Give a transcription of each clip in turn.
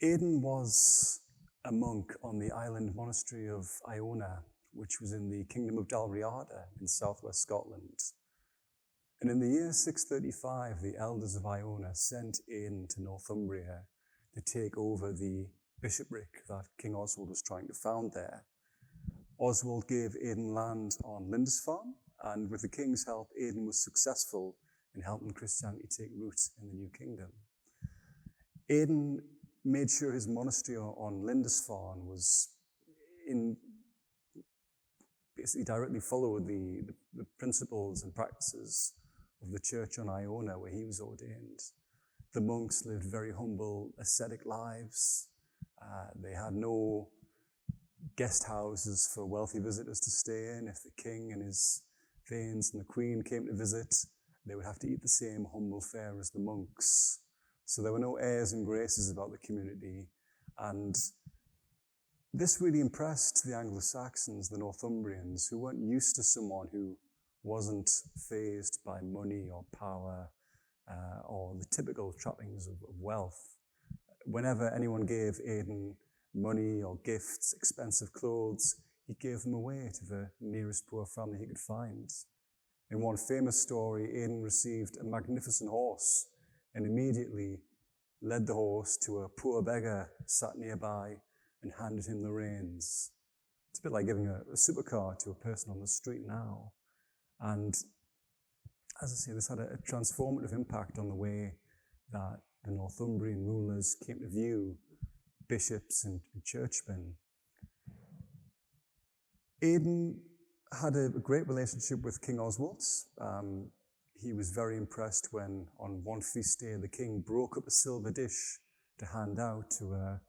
Aidan was a monk on the island monastery of Iona, which was in the kingdom of Dalriada in southwest Scotland. And in the year 635, the elders of Iona sent Aidan to Northumbria to take over the bishopric that King Oswald was trying to found there. Oswald gave Aidan land on Lindisfarne, and with the king's help, Aidan was successful in helping Christianity take root in the new kingdom. Aidan made sure his monastery on Lindisfarne was basically directly followed the principles and practices of the church on Iona where he was ordained. The monks lived very humble, ascetic lives. They had no guest houses for wealthy visitors to stay in. If the king and his thanes and the queen came to visit, they would have to eat the same humble fare as the monks. So there were no airs and graces about the community. And this really impressed the Anglo-Saxons, the Northumbrians, who weren't used to someone who wasn't fazed by money or power or the typical trappings of wealth. Whenever anyone gave Aidan money or gifts, expensive clothes, he gave them away to the nearest poor family he could find. In one famous story, Aidan received a magnificent horse and immediately led the horse to a poor beggar sat nearby and handed him the reins. It's a bit like giving a supercar to a person on the street now. And as I say, this had a transformative impact on the way that the Northumbrian rulers came to view bishops and churchmen. Aidan had a great relationship with King Oswald. He was very impressed when, on one feast day, the king broke up a silver dish to hand out to a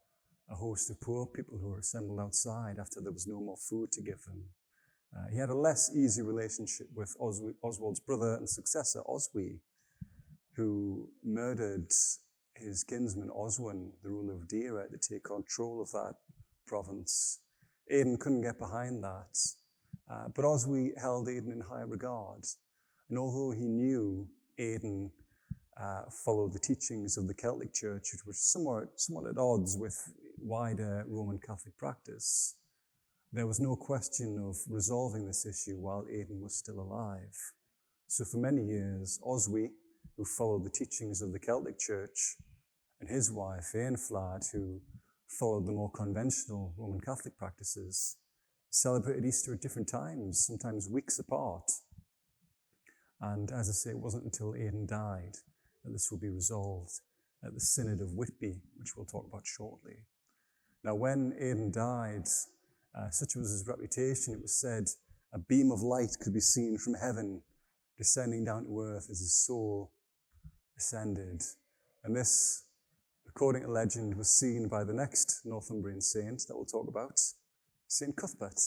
host of poor people who were assembled outside after there was no more food to give them. He had a less easy relationship with Oswald's brother and successor, Oswy, who murdered his kinsman Oswin, the ruler of Deira, to take control of that province. Aidan couldn't get behind that, but Oswy held Aidan in high regard. And although he knew Aidan followed the teachings of the Celtic Church, which were somewhat at odds with wider Roman Catholic practice, there was no question of resolving this issue while Aidan was still alive. So for many years, Oswy, who followed the teachings of the Celtic Church, and his wife, Eanflad, who followed the more conventional Roman Catholic practices, celebrated Easter at different times, sometimes weeks apart. And as I say, it wasn't until Aidan died that this would be resolved at the Synod of Whitby, which we'll talk about shortly. Now, when Aidan died, such was his reputation, it was said a beam of light could be seen from heaven descending down to earth as his soul ascended. And this, according to legend, was seen by the next Northumbrian saint that we'll talk about, St. Cuthbert.